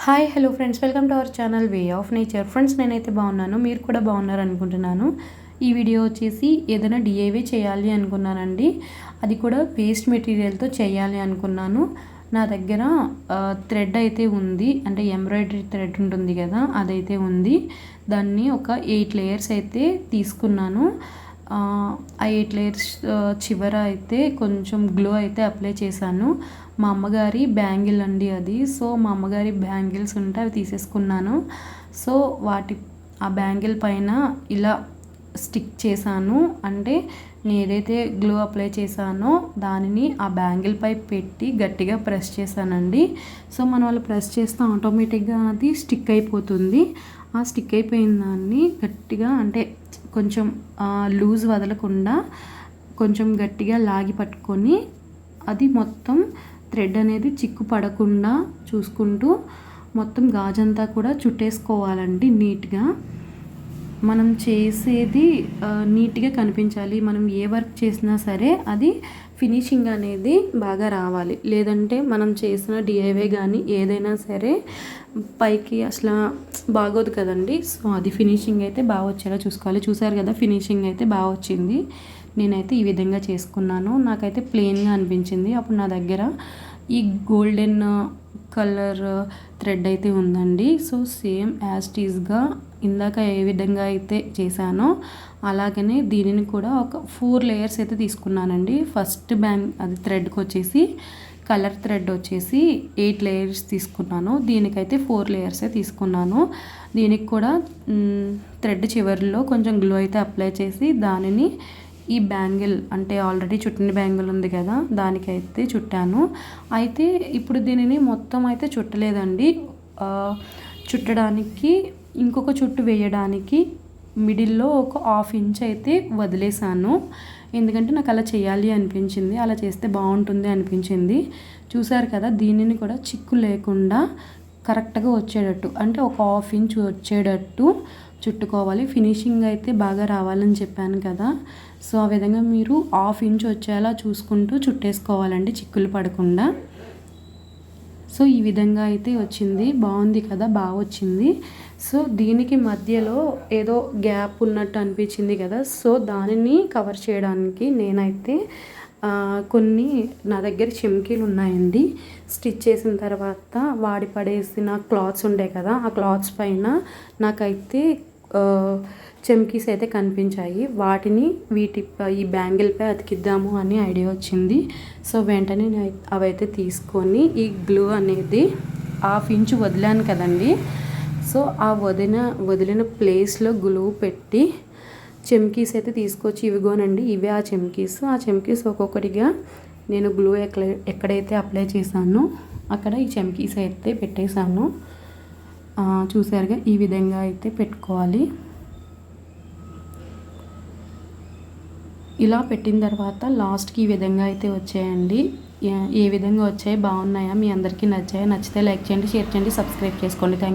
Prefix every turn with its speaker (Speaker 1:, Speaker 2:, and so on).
Speaker 1: Hi hello friends, welcome to our channel way of nature. Friends, నేనైతే బాగున్నాను, మీరు కూడా బాగున్నారు అనుకుంటున్నాను. ఈ వీడియో వచ్చేసి ఏదైనా డిఐవై చేయాలి అనుకున్నానండి. అది కూడా వేస్ట్ మెటీరియల్తో చేయాలి అనుకున్నాను. నా దగ్గర థ్రెడ్ అయితే ఉంది, అంటే ఎంబ్రాయిడరీ థ్రెడ్ ఉంటుంది కదా, అదైతే ఉంది. దాన్ని ఒక 8 లేయర్స్ అయితే తీసుకున్నాను. ఆ 8 లేయర్స్ చివర అయితే కొంచెం గ్లో అయితే అప్లై చేశాను. మా అమ్మగారి బ్యాంగిల్ అండి అది. సో మా అమ్మగారి బ్యాంగిల్స్ ఉంటే అవి తీసేసుకున్నాను. సో ఆ బ్యాంగిల్ పైన ఇలా స్టిక్ చేశాను. అంటే నేను ఏదైతే గ్లో అప్లై చేశానో దానిని ఆ బ్యాంగిల్ పై పెట్టి గట్టిగా ప్రెస్ చేశానండి. సో మనం అలా ప్రెస్ చేస్తే ఆటోమేటిక్గా అది స్టిక్ అయిపోతుంది. ఆ స్టిక్ అయిపోయిన దాన్ని గట్టిగా, అంటే కొంచెం లూజ్ వదలకుండా కొంచెం గట్టిగా లాగి పట్టుకొని అది మొత్తం థ్రెడ్ అనేది చిక్కు పడకుండా చూసుకుంటూ మొత్తం గాజంతా కూడా చుట్టేసుకోవాలండి నీట్గా. మనం చేసేది నీట్గా కనిపించాలి. మనం ఏ వర్క్ చేసినా సరే అది ఫినిషింగ్ అనేది బాగా రావాలి. లేదంటే మనం చేసిన డిఐవై కానీ ఏదైనా సరే పైకి అసలు బాగోదు కదండి. సో అది ఫినిషింగ్ అయితే బాగా వచ్చేలా చూసుకోవాలి. చూసారు కదా, ఫినిషింగ్ అయితే బాగా వచ్చింది. నేనైతే ఈ విధంగా చేసుకున్నాను. నాకైతే ప్లెయిన్గా అనిపించింది. అప్పుడు నా దగ్గర ఈ గోల్డెన్ కలర్ థ్రెడ్ అయితే ఉందండి. సో సేమ్ యాజ్ టీజ్గా ఇందాక ఏ విధంగా అయితే చేశానో అలాగనే దీనిని కూడా ఒక 4 లేయర్స్ అయితే తీసుకున్నానండి. ఫస్ట్ అది థ్రెడ్కి వచ్చేసి కలర్ థ్రెడ్ వచ్చేసి 8 లేయర్స్ తీసుకున్నాను. దీనికైతే 4 లేయర్సే తీసుకున్నాను. దీనికి కూడా థ్రెడ్ చివరిలో కొంచెం గ్లో అయితే అప్లై చేసి దానిని ఈ బ్యాంగిల్, అంటే ఆల్రెడీ చుట్టిన బ్యాంగిల్ ఉంది కదా, దానికైతే చుట్టాను. అయితే ఇప్పుడు దీనిని మొత్తం అయితే చుట్టలేదండి. చుట్టడానికి ఇంకొక చుట్టు వేయడానికి మిడిల్లో ఒక 1/2 ఇంచ్ అయితే వదిలేసాను. ఎందుకంటే నాకు అలా చేయాలి అనిపించింది, అలా చేస్తే బాగుంటుంది అనిపించింది. చూసారు కదా, దీనిని కూడా చిక్కు లేకుండా కరెక్ట్గా వచ్చేటట్టు, అంటే ఒక 1/2 ఇంచ్ వచ్చేటట్టు చుట్టుకోవాలి. ఫినిషింగ్ అయితే బాగా రావాలని చెప్పాను కదా. సో ఆ విధంగా మీరు 1/2 ఇంచ్ వచ్చేలా చూసుకుంటూ చుట్టేసుకోవాలండి, చిక్కులు పడకుండా. సో ఈ విధంగా అయితే వచ్చింది. బాగుంది కదా, బాగా వచ్చింది. సో దీనికి మధ్యలో ఏదో గ్యాప్ ఉన్నట్టు అనిపించింది కదా. సో దానిని కవర్ చేయడానికి నేనైతే కొన్ని నా దగ్గర చెమ్కీలు ఉన్నాయండి. స్టిచ్ చేసిన తర్వాత వాడి పడేసిన క్లాత్స్ ఉంటాయి కదా, ఆ క్లాత్స్ పైన నాకైతే చెమ్కీస్ అయితే కనిపించాయి. వాటిని ఈ బ్యాంగిల్పై అతికిద్దాము అని ఐడియా వచ్చింది. సో వెంటనే అవైతే తీసుకొని ఈ గ్లూ అనేది 1/2 ఇంచ్ వదిలాను కదండి. సో ఆ వదిలిన ప్లేస్లో గ్లూ పెట్టి చెమ్కీస్ అయితే తీసుకొచ్చి, ఇవిగోనండి, ఇవే ఆ చెమ్కీస్. ఆ చెమ్కీస్ ఒక్కొక్కటిగా నేను గ్లూ ఎక్కడైతే అప్లై చేశానో అక్కడ ఈ చెమ్కీస్ అయితే పెట్టేశాను. చూసారుగా, ఈ విధంగా అయితే పెట్టుకోవాలి. ఇలా పెట్టిన తర్వాత లాస్ట్కి ఈ విధంగా అయితే వచ్చాయండి. ఏ విధంగా వచ్చాయి, బాగున్నాయా, మీ అందరికీ నచ్చాయా? నచ్చితే లైక్ చేయండి, షేర్ చేయండి, సబ్స్క్రైబ్ చేసుకోండి. Thank you.